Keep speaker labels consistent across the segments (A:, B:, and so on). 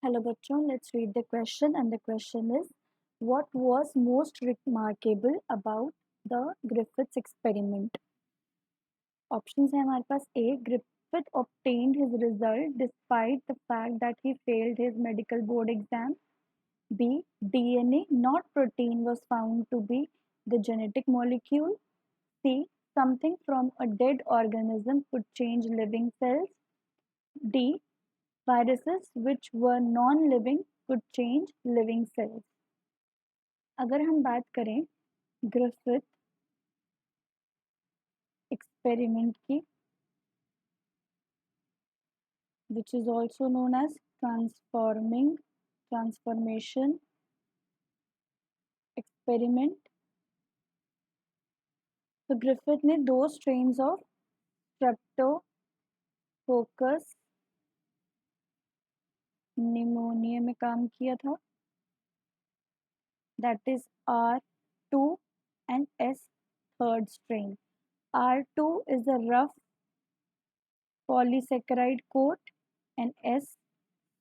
A: Hello बच्चों, let's read the question and the question is what was most remarkable about the Griffiths experiment? Options है हमारे पास A. Griffith obtained his result despite the fact that he failed his medical board exam. B. DNA, not protein, was found to be the genetic molecule. C. Something from a dead organism could change living cells. D. Viruses which were non-living could change living cells. अगर हम बात करें Griffith experiment की, which is also known as transformation experiment, तो Griffith ने 2 strains of Streptococcus pneumonia में काम किया था, that is R2 and S third strain. R2 is a rough polysaccharide coat and S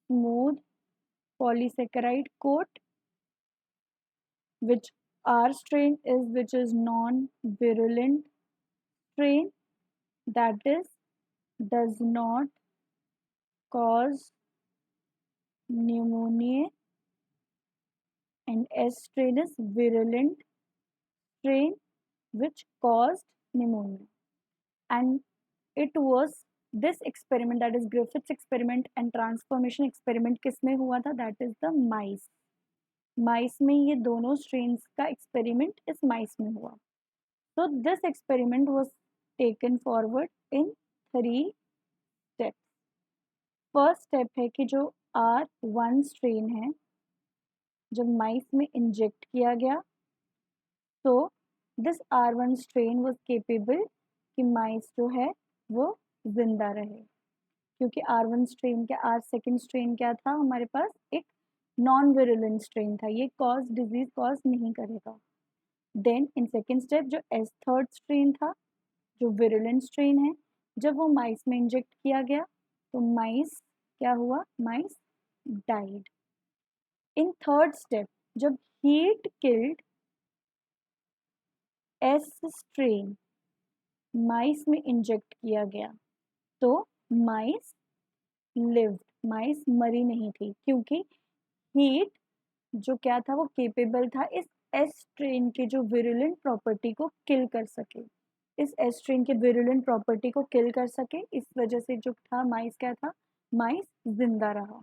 A: smooth polysaccharide coat, which R strain is which is non-virulent strain, that is does not cause pneumonia, and S strain is virulent strain which caused pneumonia. And it was this experiment, that is Griffith's experiment and transformation experiment, किसमें हुआ था? That is the mice. माइस में ये दोनों strains का experiment इस माइस में हुआ. So this experiment was taken forward in 3 steps. First step है कि जो R1 स्ट्रेन है जब माइस में इंजेक्ट किया गया तो this R1 strain was capable कि माइस जो है वो जिंदा रहे, क्योंकि R1 स्ट्रेन क्या, R सेकेंड स्ट्रेन क्या था हमारे पास? एक नॉन विरुलेंट स्ट्रेन था, ये डिजीज कॉज नहीं करेगा. देन इन सेकेंड स्टेप जो एस थर्ड स्ट्रेन था जो विरुलेंट स्ट्रेन है, जब वो माइस में इंजेक्ट किया गया तो माइस क्या हुआ? माइस डाइड. इन थर्ड स्टेप जब हीट किल्ड एस स्ट्रेन माइस में इंजेक्ट किया गया तो माइस लिव्ड, माइस मरी नहीं थी, क्योंकि हीट जो क्या था वो केपेबल था इस एस स्ट्रेन के जो विरुलेंट प्रॉपर्टी को किल कर सके, इस एस स्ट्रेन के विरुलेंट प्रॉपर्टी को किल कर सके. इस वजह से जो था माइस क्या था? माइस जिंदा रहा.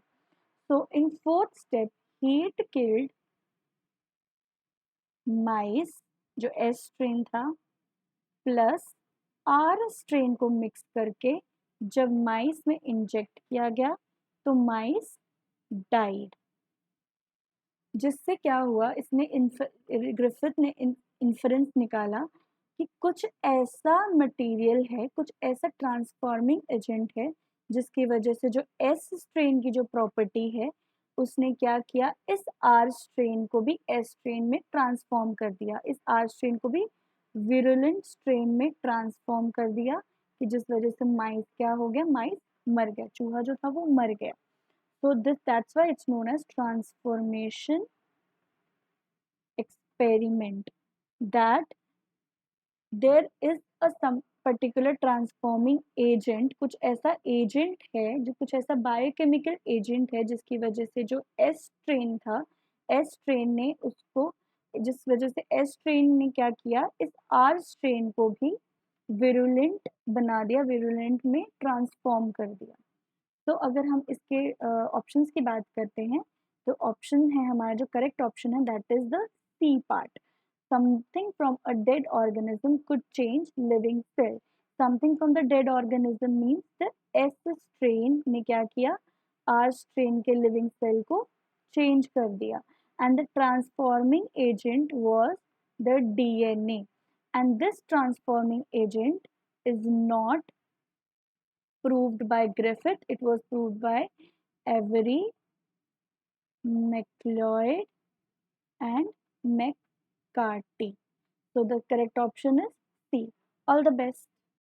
A: So in fourth step heat killed mice जो एस स्ट्रेन था प्लस आर स्ट्रेन को मिक्स करके जब माइस में इंजेक्ट किया गया तो माइस डाइड. जिससे क्या हुआ, इसने ग्रिफिथ ने इन्फरेंस निकाला कि कुछ ऐसा मटेरियल है, कुछ ऐसा ट्रांसफॉर्मिंग एजेंट है जिसकी वजह से जो एस स्ट्रेन की जो प्रॉपर्टी है उसने क्या किया, इस आर स्ट्रेन को भी एस स्ट्रेन में ट्रांसफॉर्म कर दिया, इस आर स्ट्रेन को भी विरुलेंट स्ट्रेन में ट्रांसफॉर्म कर दिया, कि जिस वजह से माइस क्या हो गया? माइस मर गया, चूहा जो था वो मर गया. So that's why it's known as transformation experiment. That there is some particular transforming agent, कुछ ऐसा एजेंट है जो कुछ ऐसा बायोकेमिकल एजेंट है जिसकी वजह से जो एस स्ट्रेन था, एस स्ट्रेन ने उसको, जिस वजह से एस स्ट्रेन ने क्या किया, इस आर स्ट्रेन को भी विरुलेंट बना दिया, विरुलेंट में ट्रांसफॉर्म कर दिया. तो अगर हम इसके ऑप्शंस की बात करते हैं तो ऑप्शन है हमारा जो करेक्ट ऑप्शन है that is the C part. Something from a dead organism could change living cell. Something from the dead organism means the S strain ने क्या किया, आर स्ट्रेन के लिविंग सेल को चेंज कर दिया. And the transforming agent was the DNA. And this transforming agent is not proved by Griffith, it was proved by Avery, MacLeod and McCarthy. So the correct option is C. All the best.